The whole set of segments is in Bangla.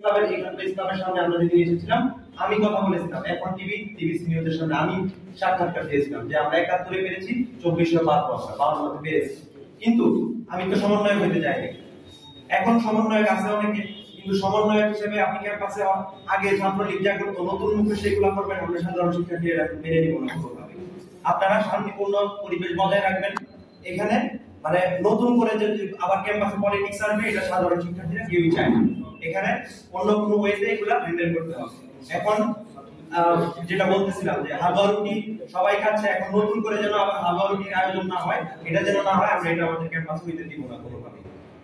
ক্লাবের প্রেস ক্লাবের সামনে আমরা যেদিন এসেছিলাম আমি কথা বলেছিলাম, এখন টিভিসি নিউজের সামনে আমি সাক্ষাৎকার দিয়েছিলাম যে আমরা 71-এ পেরেছি, 2452 পেরেছি। কিন্তু আমি তো সমন্বয়ক হইতে যাইনি। এখন সমন্বয়ক আছে অনেকে, কিন্তু সমন্বয়ক হিসেবে আপনি ক্যাম্পাসে আগে ছাত্রলীগ যা করতো নতুন মুখে সেগুলো করবেন, আমরা সাধারণ শিক্ষার্থীরা মেনে নিব না কোনোভাবে। আপনারা শান্তিপূর্ণ পরিবেশ বজায় রাখবেন। এখানে মানে নতুন করে যে আবার ক্যাম্পাসে পলিটিক্স আসবে, এটা সাধারণ শিক্ষার্থীরা কেউই চায় না। এখানে অন্য কোনো ওয়েতে এগুলা হ্যান্ডেল করতে হবে। এখন যেটা বলতেছিলাম যে হালুয়া রুটি সবাই খাচ্ছে, এখন নতুন করে যেন আবার হালুয়া রুটির আয়োজন না হয়, এটা যেন না হয়, আমরা এটা আমাদের ক্যাম্পাসে হইতে দিব না কোনোভাবে।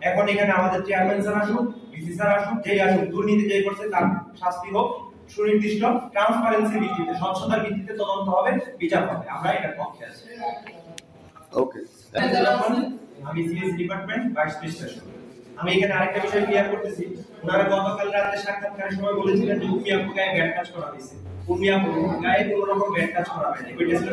এখন এখানে আমাদের চেয়ারম্যান স্যার আসুক, ভিসি স্যার আসুক, যেই আসুক, দুর্নীতি যেই করছে তার শাস্তি হোক, সুনির্দিষ্ট ট্রান্সপারেন্সি ভিত্তিতে, স্বচ্ছতার ভিত্তিতে তদন্ত হবে, বিচার হবে। আমরা এটার পক্ষে আছি। ওকে, আমি সিএস ডিপার্টমেন্ট ভাইস প্রিন্সিপাল। আমি এখানে আরেকটা বিষয় ক্লিয়ার করতেছি। ওনারা গতকাল রাতে সাক্ষাৎকারের সময় বলেছিলেন যে উমিয়াপুর গায়ে ব্যাট টাচ করা হয়েছে। উমিয়াপুর গায়ে কোনো রকম ব্যাট টাচ করা হয়নি। এটা ছিল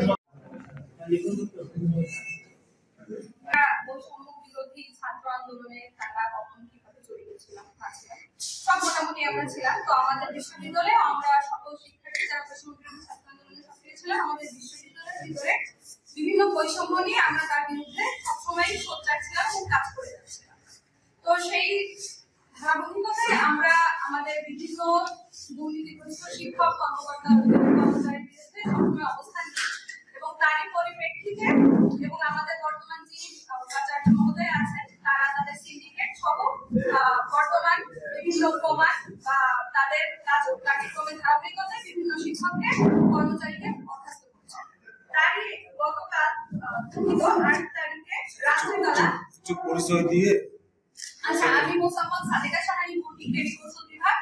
বিরোধী ছাত্র আন্দোলনে তারা কখন কিভাবে জড়িত ছিলাম সব মোটামুটি আমরা ছিলাম। তো আমাদের বিশ্ববিদ্যালয়ে আমরা সকল শিক্ষার্থী যারা বিরোধী ছাত্র আন্দোলনে সক্রিয় ছিলাম, আমাদের বিশ্ববিদ্যালয়ের ভিতরে বিভিন্ন বৈষম্য নিয়ে আমরা তার বিরুদ্ধে সবসময় সোচ্চার ছিলাম এবং কাজ করে যাচ্ছিলাম। তো সেই ধারাবাহিকতায় আমরা আমাদের বিভিন্ন দুর্নীতিগ্রস্ত শিক্ষক কর্মকর্তাদের বিরুদ্ধে সবসময় অবস্থান নিই এবং তারই পরিপ্রেক্ষিতে এবং আমাদের বর্তমান যিনি উপাচার্য মহোদয় আছেন তারা তাদের সিন্ডিকেট সহ বর্তমান বিভিন্ন প্রমাণ বা তাদের কার্যক্রমের ধারাবাহিকতায় বিভিন্ন শিক্ষককে কর্মচারীকে বরখাস্ত করছে। তারই গতকাল 8 তারিখে রাত্রিবেলা পরিচয় দিয়ে আচ্ছা, আমি মোসাম্মদ সাদেকা শাহানি উর্মি ক্রেডিট কৌশল বিভাগ,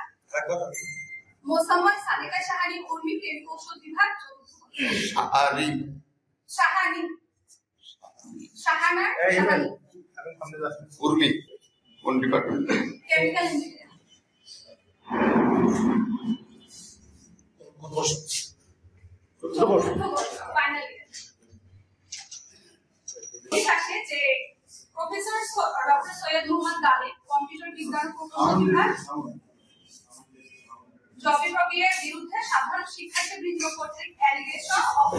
মোসাম্মদ সাদেকা শাহানি উর্মি ক্রেডিট কৌশল বিভাগ, শাহানি শাহানা শাহানি উর্মি কোন department? Chemical engineer. Final year. ঠিক আছে যে professor doctor Syed Mohammad Galib computer বিজ্ঞান প্রকৌশল বিভাগ জবি রবির বিরুদ্ধে সাধারণ শিক্ষার্থীবৃন্দ কর্তৃক অ্যালিগেশন অফ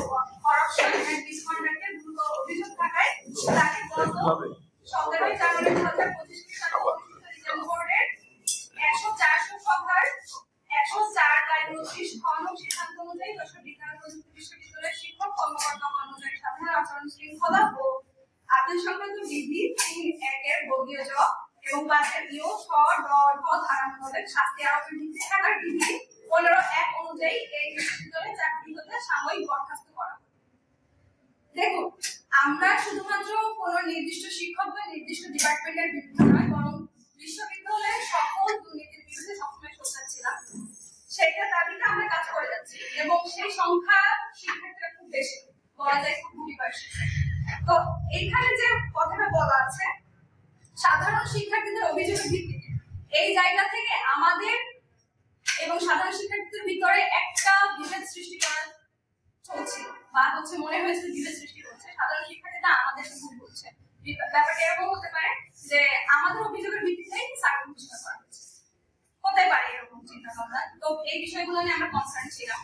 করাপশন এন্ড মিসকন্ডাক্টের দ্রুত অভিযোগ থাকায় তাকে গত 17 জানুয়ারি 2025 সালে রিজার্ভ বোর্ডের 104 সভার 104/29 খনন সিদ্ধান্ত অনুযায়ী যশোর বিজ্ঞান ও প্রযুক্তি বিশ্ববিদ্যালয়ের শিক্ষক কর্মকর্তা কর্মচারী সাধারণ আচরণ শৃঙ্খলা ও আপিল সংক্রান্ত বিধি 3-1 বর্গীয় জ এবং 5 ইউ ছ ড ঢ ধারা মোতাবেক শাস্তি আরোপের ভিত্তি থাকার বিধি 15-1 অনুযায়ী এই বিশ্ববিদ্যালয়ে চাকরি হতে সাময়িক বরখাস্ত করা হবে। দেখুন, আমরা শুধুমাত্র কোন নির্দিষ্ট শিক্ষক বা নির্দিষ্ট ডিপার্টমেন্টের বিরুদ্ধে নয়, বরং বিশ্ববিদ্যালয়ের সকল দুর্নীতির বিরুদ্ধে সবসময় সোচ্চার ছিলাম। সেটা দাবিতে আমরা কাজ করে যাচ্ছি এবং সেই সংখ্যা শিক্ষার্থীরা খুব বেশি, বলা যায় খুব পরিবার্ষিক। তো এইখানে যে কথাটা বলা আছে সাধারণ শিক্ষার্থীদের অভিযোগের ভিত্তিতে, এই জায়গা থেকে আমাদের এবং সাধারণ শিক্ষার্থীদের ভিতরে একটা বিভেদ সৃষ্টি করা চলছে বা মনে হয়েছে বিভেদ সৃষ্টি করছে। সাধারণ শিক্ষার্থীরা আমাদের ভুল করছে। ব্যাপারটা এরকম হতে পারে যে আমাদের অভিযোগের ভিত্তিতেই সার্কুলার ঘোষণা করা হচ্ছে, হতে পারে এরকম চিন্তা ভাবনা। তো এই বিষয়গুলো নিয়ে আমরা কনসার্ন ছিলাম।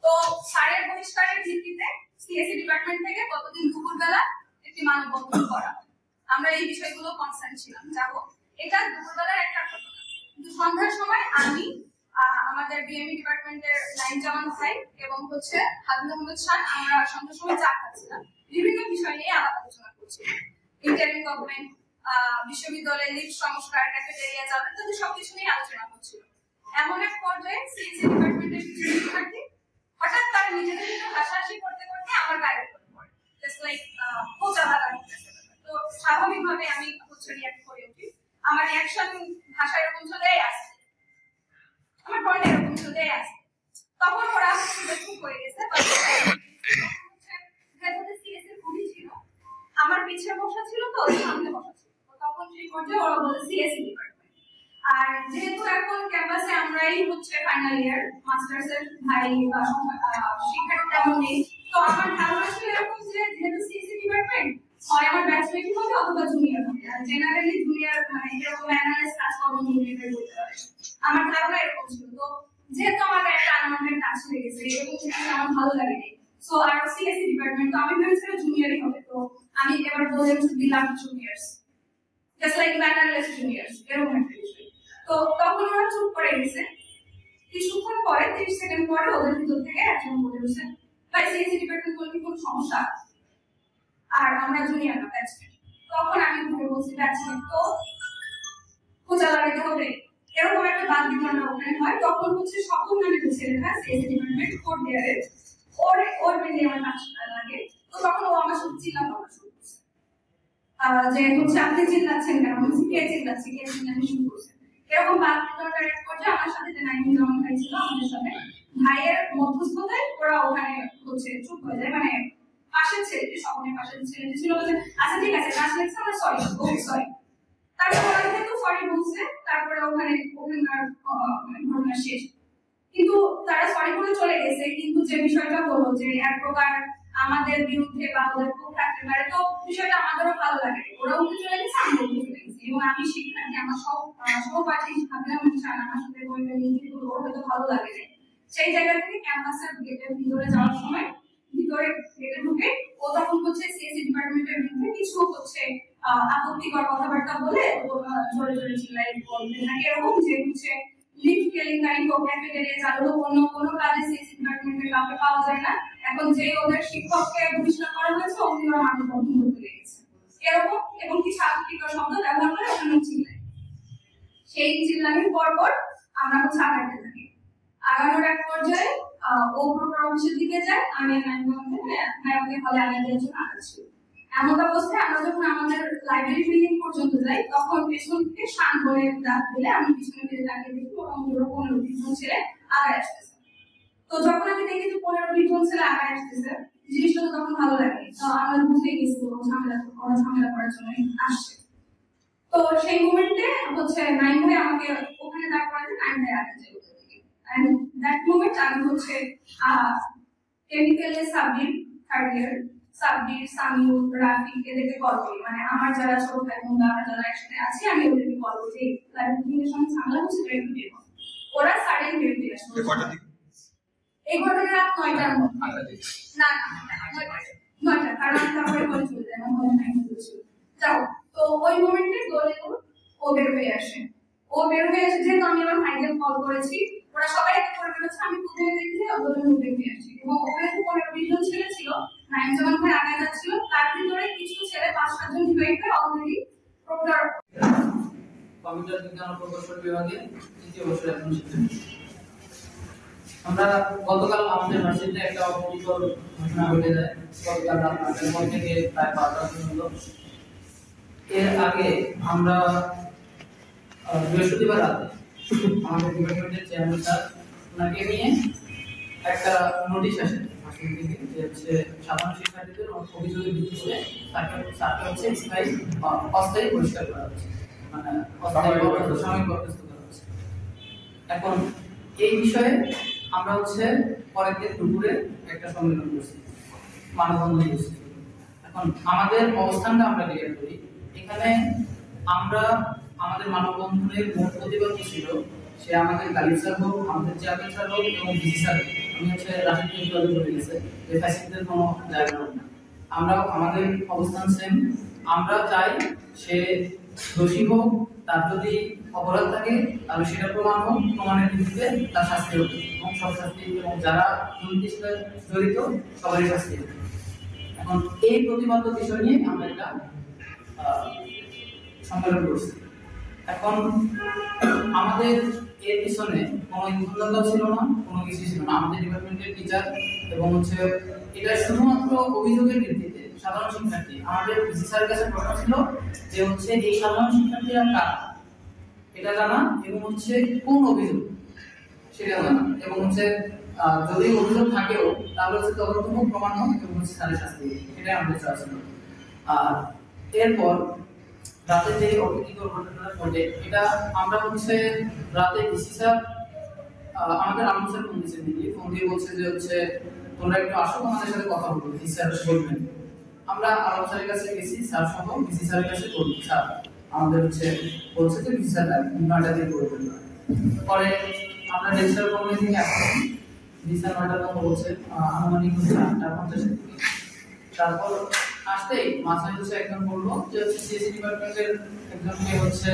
তো স্যারের বহিষ্কারের ভিত্তিতে সিএসসি ডিপার্টমেন্ট থেকে গতদিন দুপুরবেলা একটি মানববন্ধন করা হয়। আমরা এই বিষয়গুলো কনসার্ন ছিলাম, যাবো, এটা দুপুরবেলার একটা ঘটনা। কিন্তু সন্ধ্যার সময় আমি আমাদের বিএমই ডিপার্টমেন্টের লাইন জামান ভাই এবং হাবিব আহমেদ খান আমরা সন্ধ্যার সময় চা খাচ্ছিলাম, বিভিন্ন বিষয় নিয়ে আলাপ আলোচনা করছিলাম। ইন্টারিম গভর্নমেন্ট, বিশ্ববিদ্যালয়ের লিফট সংস্কার, ক্যাফেটেরিয়া চালু ইত্যাদি সবকিছু নিয়ে আলোচনা করছিল। এমন এক পর্যায়ে সিএসসি ডিপার্টমেন্টের কিছু শিক্ষার্থী হঠাৎ তার নিজেদের ভিতরে হাসাহাসি করতে করতে আমার গায়ে পড়ে, জাস্ট লাইক খোঁচা লাগা। তো স্বাভাবিকভাবে আমি রিঅ্যাক্ট করে উঠি। আমার রিঅ্যাকশন ভাষা এরকম চলেই আসছে, আমার পয়েন্ট এরকম চলেই আসছে। তখন ওরা চুপ হয়ে গেছে। ভেতরে সিএসসি খুবই ছিল, আমার পিছিয়ে বসা ছিল, তো সামনে বসা ছিল। তখন সেই পর্যায়ে ওরা বলে সিএসসি ডিপার্টমেন্ট। আর যেহেতু এখন ক্যাম্পাসে আমরাই ফাইনাল ইয়ার মাস্টার্স এর ভাই শিক্ষার্থী তেমন নেই, তো আমার ধারণা ছিল এরকম যে যেহেতু সিএসসি ডিপার্টমেন্ট হয় আমার ব্যাচমেট হবে অথবা জুনিয়র হবে, আর জেনারেলি জুনিয়র মানে এরকম অ্যানালিস্ট কাজ কর্ম জুনিয়রদের করতে হবে। আমার ধারণা এরকম ছিল। তো যেহেতু আমার একটা আনন্দের কাজ হয়ে গেছে এবং সেটা আমার ভালো লাগে, সো আর সিএসসি ডিপার্টমেন্ট, তো আমি ভেবেছিলাম জুনিয়রই হবে। তো আমি এবার বললাম two belong juniors, just like mannerless juniors, এরকম একটা বিষয়। তো তখন ওরা চুপ করে গেছে। কিছুক্ষণ পরে 30 সেকেন্ড পরে ওদের ভিতর থেকে একজন বলে উঠছে, ভাই সিএসসি ডিপার্টমেন্ট বলে কি কোনো সমস্যা? আর আমরা জুনিয়র না, ব্যাচমেট। তখন আমি ঘুরে বলছি, ব্যাচমেট তো খোঁজা লাগাতে হবে, এরকম একটা বাদ বিতরণটা ওখানে হয়। তখন হচ্ছে সকল মানে ছেলেরা সিএসসি ডিপার্টমেন্ট কোড দেয়ারে ওর বেরিয়ে আমার কাজ লাগে। তো তখন ও আমার সাথে চিল্লাপাল্লা শুরু করছে যে হচ্ছে আপনি চিল্লাচ্ছেন কেন? আমি বলছি কে চিল্লাচ্ছে, কে চিল্লানো শুরু করছে। এরকম বাদ বিতরণের এক পর্যায়ে আমার সাথে যে নাইম জামান ভাই ছিল আমাদের সাথে, ভাইয়ের মধ্যস্থতায় ওরা ওখানে হচ্ছে চুপ হয়ে যায়। মানে পাশের ছেলেটি, সকলের পাশের ছেলেটি ছিল বলছে আচ্ছা ঠিক আছে কাজ লেগেছে, আমরা সরি সরি। তারপর ওরা কিন্তু সরি বলছে, তারপরে ওখানকার ঘটনা শেষ। কিন্তু তারা সরি বলে চলে গেছে, কিন্তু যে বিষয়টা হলো যে এক প্রকার আমাদের বিরুদ্ধে বা ওদের পক্ষে থাকতে পারে, তো বিষয়টা আমাদেরও ভালো লাগে। ওরা উঠে চলে গেছে, আমি উঠে চলে গেছি, এবং আমি শিক্ষার্থী, আমার সহপাঠী ভাবলাম আমার সাথে বইটা নিয়ে কিন্তু ওর হয়তো ভালো লাগে না। সেই জায়গা থেকে ক্যাম্পাসের গেটের ভিতরে যাওয়ার সময় ভিতরে গেটে ঢুকে ও তখন হচ্ছে সিএসসি ডিপার্টমেন্টের বিরুদ্ধে কিছু হচ্ছে আপত্তিকর কথাবার্তা বলে জোরে জোরে চিল্লাই বলতে থাকে, এরকম যে হচ্ছে লিফট কেলেঙ্কারি হোক, ক্যাফেটেরিয়া চালু হোক, অন্য কোনো কাজে সিএসসি ডিপার্টমেন্টের কাউকে পাওয়া যায় না। এখন যে ওদের শিক্ষককে বহিষ্কার করা হয়েছে অমনি ওরা মানুষ বন্ধ করতে লেগেছে এরকম, এবং কিছু আপত্তিকর শব্দ ব্যবহার করে ওখানে চিল্লাই। সেই চিল্লানির পর আমরা হচ্ছে আগাতে থাকি। আগানোর এক পর্যায়ে ও প্রোগ্রাম অফিসের দিকে যায়, আমি ম্যামকে হলে আগানোর জন্য আগাচ্ছি। এমন অবস্থায় আমরা যখন আমাদের লাইব্রেরি বিল্ডিং পর্যন্ত যাই, তখন পেছন থেকে শান বলে ডাক দিলে আমি পিছনে ফিরে তাকিয়ে দেখি মোটামুটি 15-20 জন ছেলে আগায় আসতেছে। তো যখন আমি দেখি যে 15-20 জন ছেলে আগায় আসতেছে, জিনিসটা তো তখন ভালো লাগে। তো আমরা বুঝে গেছি ঝামেলা করার জন্য আসছে। তো সেই মোমেন্টে হচ্ছে নাইম ভাই আমাকে ওখানে দাঁড় করাতে, নাইম ভাই আগে যায় ওদের দিকে। এন্ড দ্যাট মোমেন্ট আমি হচ্ছে কেমিক্যালে subject third year Sabbir, Samiul, Rafi এদেরকে কল করি। মানে আমার যারা ছোট ভাই বোন আমরা যারা একসাথে আছি, আমি ওদেরকে কল করি লাইব্রেরির সঙ্গে ঝামেলা হচ্ছে, বের হয়ে যাবো। ওরা সাডেন বের হয়ে আসলো। এই ঘটনা রাত 9টার মধ্যে। না 9টা, কারণ তারপরে বলে চলে যায়, আমার মনে নাই ছিল। যাও, তো ওই মোমেন্টে গোলে ও বের হয়ে আসে। যেহেতু আমি আমার ভাইদের কল করেছি, ওরা সবাই একটা করে বেরোচ্ছে, আমি প্রথমে দেখি যে ওদের মধ্যে বেরিয়ে আসছি, এবং ওখানে 15-20 জন ছেলে ছিল, নাইম জামান ভাই আগে যাচ্ছিল, তার ভিতরে কিছু ছেলে 5-7 জন ডিভাইড হয়ে অলরেডি প্রোগ্রাম কম্পিউটার বিজ্ঞান ও প্রকৌশল বিভাগে তৃতীয় বর্ষের একজন শিক্ষার্থী। আমরা গতকাল আমাদের ভার্সিটিতে একটা অপ্রীতিকর ঘটনা ঘটে যায়। গতকাল রাত 9টার পর থেকে প্রায় 12টা পর্যন্ত। এর আগে আমরা বৃহস্পতিবার রাতে আমাদের ডিপার্টমেন্টের চেয়ারম্যান স্যার ওনাকে নিয়ে একটা নোটিশ আসে ভার্সিটি থেকে, যে হচ্ছে সাধারণ শিক্ষার্থীদের অভিযোগের ভিত্তিতে তাকে হচ্ছে স্থায়ী বা অস্থায়ী বহিষ্কার করা হচ্ছে, মানে সাময়িক বরখাস্ত করা হচ্ছে। এখন এই বিষয়ে আমরা হচ্ছে পরের দিন দুপুরে একটা সম্মেলন করছি, মানববন্ধন করছি। এখন আমাদের অবস্থানটা আমরা ক্লিয়ার করি। এখানে আমরা আমাদের মানববন্ধনের মূল প্রতিবাদ ছিল, সে আমাদের গালিব স্যার হোক, আমাদের চেয়ারম্যান স্যার হোক এবং ডিসি স্যার, আমি হচ্ছে রাজনীতি বলে গেছে যে ফ্যাসিলিটির কোনো জায়গা না। আমরা আমাদের অবস্থান সেম। আমরা চাই সে দোষী হোক, তার যদি অপরাধ থাকে তাহলে সেটা প্রমাণ হোক, প্রমাণের ভিত্তিতে তার শাস্তি হোক, এবং সব শাস্তি, এবং যারা দুর্নীতির সাথে জড়িত সবারই শাস্তি হোক। এখন এই প্রতিবাদ্য বিষয় নিয়ে আমরা একটা সম্মেলন করছি। এখন আমাদের এর পিছনে কোনো ইন্ধনদাতা ছিল না, কোনো কিছু ছিল না। আমাদের ডিপার্টমেন্টের টিচার এবং হচ্ছে এটা শুধুমাত্র অভিযোগের ভিত্তিতে সাধারণ শিক্ষার্থী। আমাদের ডিসি স্যারের কাছে প্রশ্ন ছিল যে হচ্ছে এই সাধারণ শিক্ষার্থীরা কারা এটা জানা, এবং হচ্ছে কোন অভিযোগ সেটা জানা, এবং হচ্ছে যদি অভিযোগ থাকেও তাহলে হচ্ছে তদন্ত হোক, প্রমাণ হোক, এবং হচ্ছে স্যারের শাস্তি হোক, এটাই আমাদের চাওয়া ছিল। আর এরপর রাতে যে অপ্রীতিকর ঘটনাটা ঘটে, এটা আমরা হচ্ছে রাতে ডিসি স্যার আমাদের আনন্দ স্যার ফোন দিয়ে বলছে যে হচ্ছে তোমরা একটু আসো, আমাদের সাথে কথা বলবো, ডিসি স্যার বলবেন। আমরা আনন্দ স্যারের কাছে গেছি, স্যার সহ ডিসি স্যারের কাছে বলছি, স্যার আমাদের হচ্ছে বলছে যে ডিসি স্যার 9টা দিয়ে করবেন। পরে আমরা রেজিস্টার কমিটি থেকে আসছি ডিসেম্বর 9টার মতো বলছে, আনুমানিক হচ্ছে 8:50 থেকে। তারপর আসতেই মাঝে হচ্ছে একজন বললো যে হচ্ছে সিএসসি ডিপার্টমেন্টের একজনকে হচ্ছে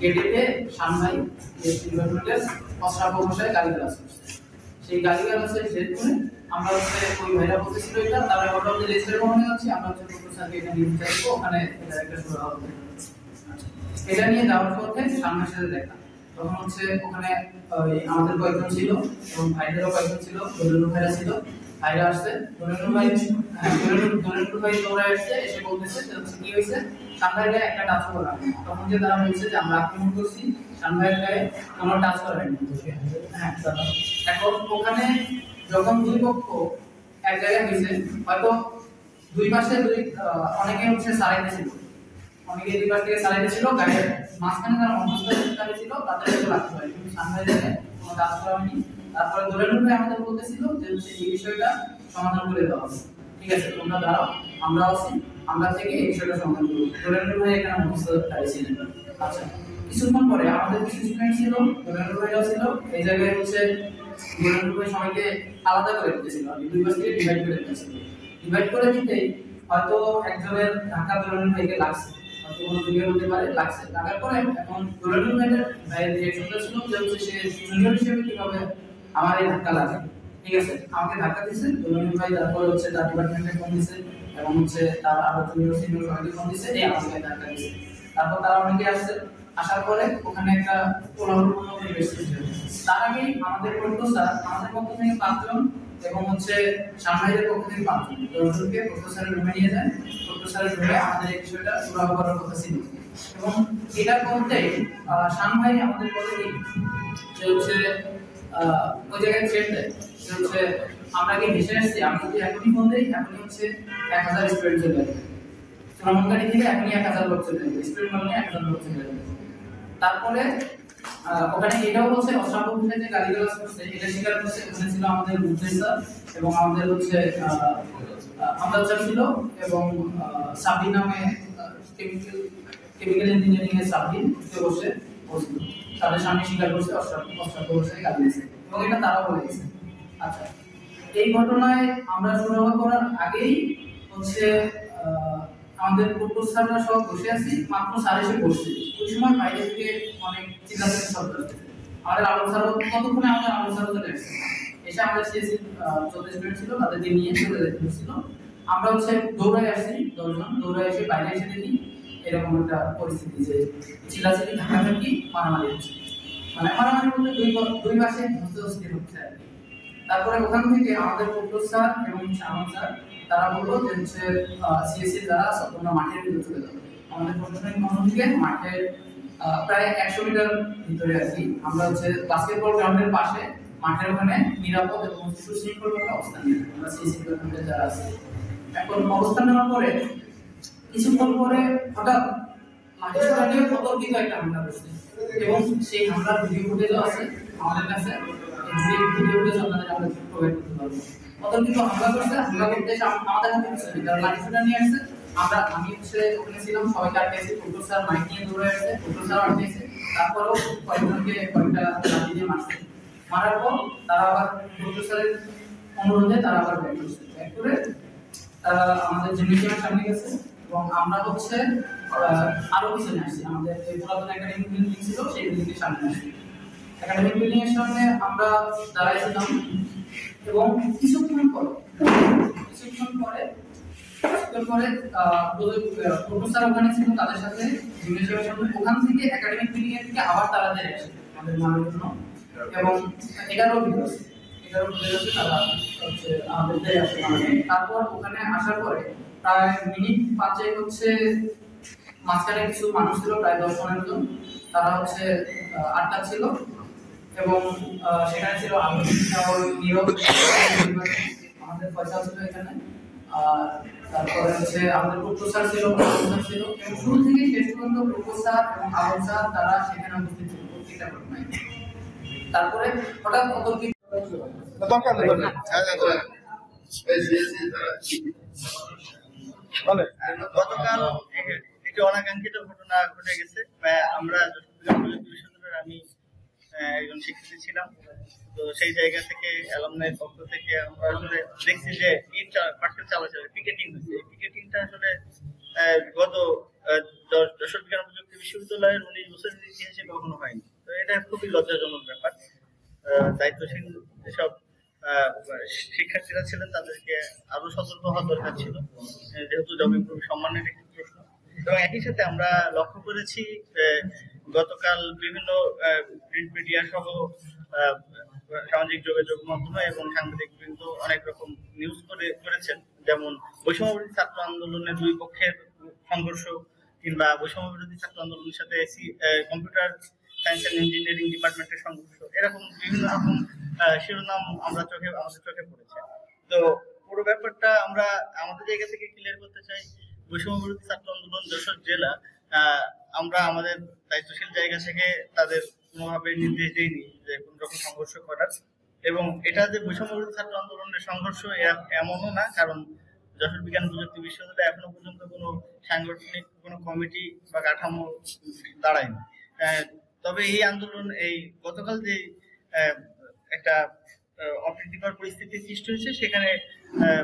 গেটেতে সামনাই সিএসসি ডিপার্টমেন্টের অস্ত্রাপক মশাই গালিগালাজ করছে। সেই গালিগালাজের জের করে আমরা হচ্ছে ওই ভাইরা বলতেছিল এটা, তারা বললো যে রেজিস্টার কমিটি আছে, আমরা হচ্ছে প্রফেসরকে এখানে নিয়ে যাবো, ওখানে এটা একটা শুরু হবে। এটা নিয়ে যাওয়ার পথে সামনের সাথে দেখা, তখন হচ্ছে ওখানে আমাদের কয়েকজন ছিল এবং ভাইদেরও কয়েকজন ছিল, দলিলুর ভাইরা ছিল। ভাইরা আসছে, দলিলুর ভাই দৌড়ে আসছে, এসে বলতেছে যে হচ্ছে কি হয়েছে, সামনের একটা টাচ করা। তখন যে তারা বলছে যে আমরা আক্রমণ করছি, সামনের গায়ে কোনো টাচ করা হয়নি। হ্যাঁ, এখন ওখানে যখন দুই পক্ষ এক জায়গায় হয়েছে, হয়তো দুই পাশে অনেকে হচ্ছে সারাইতে ছিল, অনেকে দুই পাশ থেকে সারাইতে ছিল, গাড়ির মাঝখানে যারা অন্তর্ভুক্ত ছিল তাদের একটু লাগতে হয়, কিন্তু সামনে থেকে কোনো কাজ করা হয়নি। তারপরে দলিলুর ভাই আমাদের বলতেছিল যে এই বিষয়টা সমাধান করে দেওয়া হবে, ঠিক আছে তোমরা দাঁড়াও, আমরা আছি, আমরা থেকে এই বিষয়টা সমাধান করবো। দলিলুর ভাই এখানে অবস্থায় ছিলেন। আচ্ছা, কিছুক্ষণ পরে আমাদের কিছু স্টুডেন্ট ছিল, দলিলুর ভাইও ছিল, এই জায়গায় হচ্ছে দলিলুর ভাই সবাইকে আলাদা করে দিতেছিল, দুই পাশ থেকে ডিভাইড করে দিতেছিল। ডিভাইড করে দিতেই হয়তো একজনের ধাক্কা দলিলুর ভাইকে লাগছে, হয়তো কোনো জুনিয়র হতে পারে, লাগছে। লাগার পরে এখন দলিলুর ভাইয়ের রিঅ্যাকশনটা ছিল যে হচ্ছে সে জুনিয়র হিসেবে কিভাবে আমার এই ধাক্কা লাগে, ঠিক আছে, আমাকে ধাক্কা দিয়েছে দলিলুর ভাই, তারপরে হচ্ছে তার ডিপার্টমেন্টে ফোন দিয়েছে এবং হচ্ছে তার আরো জুনিয়র সিনিয়র সবাইকে ফোন দিয়েছে, এই আমাকে ধাক্কা দিয়েছে। তারপর তারা অনেকে আসছে, আসার পরে ওখানে একটা কোলাহলপূর্ণ পরিবেশ সৃষ্টি হয়েছে। তার আগেই আমাদের প্রফেসর, আমাদের পক্ষ থেকে 5 জন এবং হচ্ছে সামনের পক্ষ থেকে 5 জন, 10 জনকে প্রফেসরের রুমে নিয়ে যায়। প্রফেসরের রুমে আমাদের এই বিষয়টা সুরাহ করার কথা ছিল এবং এটা করতে শান ভাই আমাদের বলে কি যে হচ্ছে ওই জায়গায় থ্রেট দেয় যে হচ্ছে আমরা কি ভেসে আসছি, আমি যদি এখনই ফোন দিই এখনই হচ্ছে 1000 স্টুডেন্ট চলে যাবে, চূড়ামণকারী থেকে এখনই 1000 লোক চলে যাবে, স্টুডেন্ট মানে 1000 লোক চলে যাবে। তারপরে ওখানে এটাও বলছে অস্ত্রাপক মশাই যে গালিগালাজ করছে এটা স্বীকার করছে। ওখানে ছিল আমাদের মুদ্দেশ স্যার এবং আমাদের হচ্ছে আমদাদ স্যার ছিল এবং সাবিন নামে কেমিক্যাল ইঞ্জিনিয়ারিং এর সাবিন সে বসে বসছিল, তাদের সামনে স্বীকার করছে অস্ত্রাপক মশাই গালি দিয়েছে এবং এটা তারা বলে গেছে। আচ্ছা, এই ঘটনায় আমরা শুরু করার আগেই হচ্ছে আমাদের প্রফেসররা সব বসে আছি, মাত্র স্যার এসে বসছে, ওই সময় বাইরে থেকে অনেক চিল্লাচিল্লি শব্দ আসছে। আমাদের আলোক স্যার কতক্ষণে আমাদের আলোক স্যার চলে আসছে, এসে আমাদের সিএসসি 14 স্টুডেন্ট ছিল, তাদেরকে নিয়ে চলে যেতেছিল। আমরা হচ্ছে দৌড়ায় আসছি, 10 জন দৌড়ায় এসে বাইরে এসে দেখি এরকম একটা পরিস্থিতি যে চিল্লাচিল্লি ধাক্কাধাক্কি মারামারি হচ্ছে, মানে মারামারি বলতে দুই পাশে ধস্তাধস্তি হচ্ছে আর কি। তারপরে ওখান থেকে আমাদের প্রফেসর এবং শামন স্যার তারা বললো যে হচ্ছে সিএসসি যারা আছে তোমরা মাঠের ভিতরে চলে যাবে। আমাদের প্রশাসনিক ভবন থেকে মাঠের প্রায় 100 মিটার ভিতরে আছি আমরা, হচ্ছে বাস্কেটবল গ্রাউন্ডের পাশে মাঠের ওখানে নিরাপদ এবং সুশৃঙ্খলভাবে অবস্থান নিই আমরা সিএসসি ডিপার্টমেন্টের যারা আছে। এখন অবস্থান নেওয়ার পরে কিছুক্ষণ পরে হঠাৎ লাঠি ছোড়া দিয়ে অতর্কিত একটা হামলা করছে এবং সেই হামলার ভিডিও ফুটেজও আছে আমাদের কাছে, যে ভিডিও ফুটেজ আপনাদের আমরা প্রোভাইড করতে পারবো। অতর্কিত হামলা করছে, হামলা করতে এসে আমাদের হাতে কিছু নেই, তারা লাঠি ছোড়া নিয়ে আসছে। আমি হচ্ছে ওখানে ছিলাম, সবাইকে আটকেছি, প্রফেসর মাইক নিয়ে দৌড়ে আসছে, প্রফেসর আটকেছে, তারপরেও কয়েকজনকে কয়েকটা লাঠি দিয়ে মারছে। মারার পর তারা আবার প্রফেসরের অনুরোধে তারা আবার ব্যাক করছে, ব্যাক করে তারা আমাদের জিমনেশিয়ামের সামনে গেছে এবং আমরা হচ্ছে আরো পিছনে আসছি, আমাদের যে পুরাতন একাডেমিক বিল্ডিং ছিল সেই বিল্ডিংয়ের সামনে আসছি। একাডেমিক বিল্ডিং এর সামনে আমরা দাঁড়াইছিলাম এবং কিছুক্ষণ পরে প্রফেসর ওখানে ছিল, তাদের সাথে জিমনেশিয়ামের সামনে, ওখান থেকে একাডেমিক বিল্ডিং এর থেকে আবার তারা দেয় আসে আমাদের মারার জন্য এবং এটারও ভিডিও আছে তারা হচ্ছে আমাদের দেয় আসে। তারপর ওখানে আসার পরে প্রায় মিনিট 5 হচ্ছে মাঝখানে কিছু মানুষ ছিল প্রায় 10-15 জন, তারা হচ্ছে আটকাচ্ছিল এবং সেখানে ছিল নীরব, আমাদের পয়সা ছিল এখানে, আর তারপরে হচ্ছে আমাদের প্রফেসর ছিল এবং শুরু থেকে শেষ পর্যন্ত প্রফেসর এবং আলোক স্যার তারা সেখানে উপস্থিত ছিল প্রত্যেকটা ঘটনায়। তারপরে হঠাৎ অতর্কিত গতকাল একটি অনাকাঙ্ক্ষিত ঘটনা ঘটে গেছে। আমরা আমি একজন শিক্ষার্থী ছিলাম। তো সেই জায়গা থেকে অ্যালামনাইয়ের পক্ষ থেকে আমরা আসলে দেখছি যে এই পার্সেল চালাচালি পিকেটিং হয়েছে। এই পিকেটিংটা আসলে গত যশোর বিজ্ঞান ও প্রযুক্তি বিশ্ববিদ্যালয়ের 19 বছরের ইতিহাসে কখনো হয়নি। তো এটা খুবই লজ্জাজনক ব্যাপার। দায়িত্বশীল যেসব শিক্ষার্থীরা ছিলেন তাদেরকে আরো সতর্ক হওয়া দরকার ছিল, যেহেতু জব ইমপ্রুভ সম্মানের একটি প্রশ্ন। এবং একই সাথে আমরা লক্ষ্য করেছি গতকাল বিভিন্ন প্রিন্ট মিডিয়া সহ সামাজিক যোগাযোগ মাধ্যমে এবং সাংবাদিক বৃন্দ অনেক রকম নিউজ করেছেন, যেমন বৈষম্যবিরোধী ছাত্র আন্দোলনের দুই পক্ষের সংঘর্ষ কিংবা বৈষম্যবিরোধী ছাত্র আন্দোলনের সাথে কম্পিউটার সায়েন্স এন্ড ইঞ্জিনিয়ারিং ডিপার্টমেন্টের সংঘর্ষ, এরকম বিভিন্ন রকম শিরোনাম আমাদের চোখে পড়েছে। তো পুরো ব্যাপারটা আমরা আমাদের জায়গা থেকে ক্লিয়ার করতে চাই, বৈষম্যবিরোধী ছাত্র আন্দোলন যশোর জেলা আমরা আমাদের দায়িত্বশীল জায়গা থেকে তাদের কোনোভাবে নির্দেশ দিইনি যে কোন রকম সংঘর্ষ করার। এবং এটা যে বৈষম্যবিরোধী ছাত্র আন্দোলনের সংঘর্ষ এমনও না, কারণ যশোর বিজ্ঞান প্রযুক্তি বিশ্ববিদ্যালয় এখনো পর্যন্ত কোনো সাংগঠনিক কোনো কমিটি বা কাঠামো দাঁড়ায়নি। তবে এই আন্দোলন এই গতকাল যে একটা অপ্রীতিকর পরিস্থিতি সৃষ্টি হয়েছে, সেখানে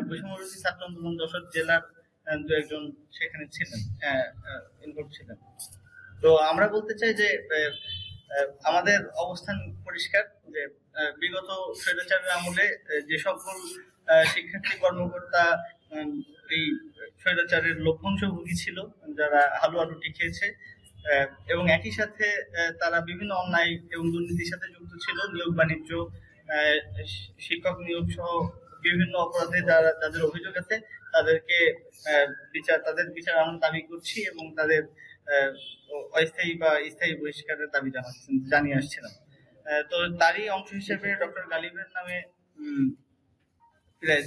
বৈষম্যবিরোধী ছাত্র আন্দোলন যশোর জেলার দু একজন সেখানে ছিলেন, ইনভলভ ছিলেন। তো আমরা বলতে চাই যে আমাদের অবস্থান পরিষ্কার, যে বিগত স্বৈরাচারের আমলে যে সকল শিক্ষার্থী কর্মকর্তা এই স্বৈরাচারের লভ্যাংশভোগী ছিল, যারা হালুয়া রুটি খেয়েছে এবং একই সাথে তারা বিভিন্ন অন্যায় এবং দুর্নীতির সাথে যুক্ত ছিল, নিয়োগ বাণিজ্য, শিক্ষক নিয়োগ সহ বিভিন্ন অপরাধে যাদের অভিযোগ আছে তাদের বিচার আমরা দাবি করছি এবং তাদের অস্থায়ী বা স্থায়ী বহিষ্কারের দাবি জানিয়ে আসছিলাম। তো তারই অংশ হিসেবে ডক্টর গালিবের নামে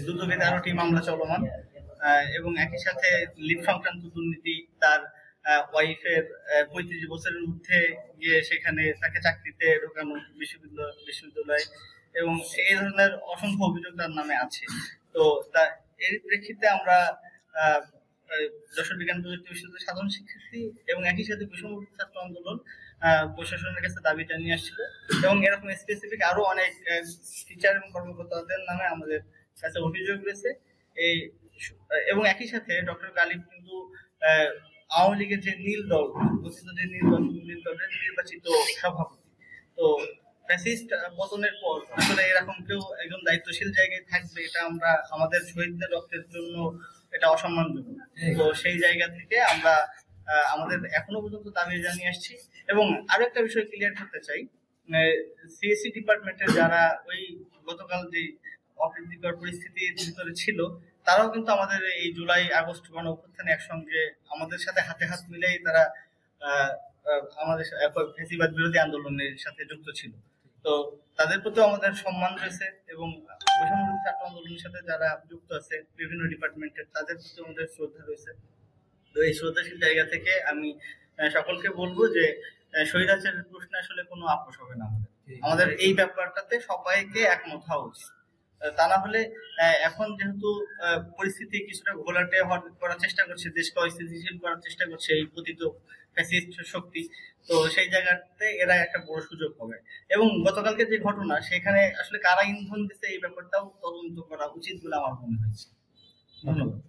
দ্রুতগতিতে 13টি মামলা চলমান এবং একই সাথে লিভ সংক্রান্ত দুর্নীতি, তার ওয়াইফের 35 বছরের ঊর্ধ্বে গিয়ে সেখানে তাকে চাকরিতে ঢোকানো বিশ্ববিদ্যালয় এবং এই ধরনের অসংখ্য অভিযোগ তার নামে আছে। তো এর প্রেক্ষিতে আমরা যশোর বিজ্ঞান প্রযুক্তি বিশ্ববিদ্যালয়ের সাধারণ শিক্ষার্থী এবং একই সাথে বৈষম্যবিরোধী ছাত্র আন্দোলন প্রশাসনের কাছে দাবি জানিয়ে আসছিল এবং এরকম স্পেসিফিক আরো অনেক টিচার এবং কর্মকর্তাদের নামে আমাদের কাছে অভিযোগ রয়েছে। এবং একই সাথে ডক্টর গালিব কিন্তু আওয়ামী লীগের যে নীল দল দলের নির্বাচিত সভাপতি। তো ফ্যাসিস্ট পতনের পর আসলে এরকম কেউ একজন দায়িত্বশীল জায়গায় থাকবে, এটা আমরা আমাদের শহীদদের রক্তের জন্য এটা অসম্মানজনক। তো সেই জায়গা থেকে আমরা আমাদের এখনো পর্যন্ত দাবি জানিয়ে আসছি। এবং আরো একটা বিষয় ক্লিয়ার করতে চাই, সিএসসি ডিপার্টমেন্টের যারা ওই গতকাল যে অপ্রীতিকর পরিস্থিতির ভিতরে ছিল, তারাও কিন্তু আমাদের এই জুলাই আগস্ট গণ অভ্যুত্থানে একসঙ্গে আমাদের সাথে হাতে হাত মিলাই তারা আমাদের ফ্যাসিবাদ বিরোধী আন্দোলনের সাথে যুক্ত ছিল। তো তাদের প্রতি আমাদের সম্মান রয়েছে এবং বৈষম্যবিরোধী ছাত্র আন্দোলনের সাথে যারা যুক্ত আছে বিভিন্ন ডিপার্টমেন্টের, তাদের প্রতি আমাদের শ্রদ্ধা রয়েছে। তো এই শ্রদ্ধাশীল জায়গা থেকে আমি সকলকে বলবো যে স্বৈরাচারের প্রশ্নে আসলে কোনো আপোষ হবে না। আমাদের এই ব্যাপারটাতে সবাইকে একমত হওয়া উচিত। তা না হলে এখন যেহেতু পরিস্থিতি কিছুটা ঘোলাটে করার চেষ্টা করছে, দেশকে অস্থিতিশীল করার চেষ্টা করছে এই পতিত ফ্যাসিস্ট শক্তি, তো সেই জায়গাতে এরা একটা বড় সুযোগ পাবে। এবং গতকালকে যে ঘটনা, সেখানে আসলে কারা ইন্ধন দিচ্ছে এই ব্যাপারটাও তদন্ত করা উচিত বলে আমার মনে হয়েছে। ধন্যবাদ।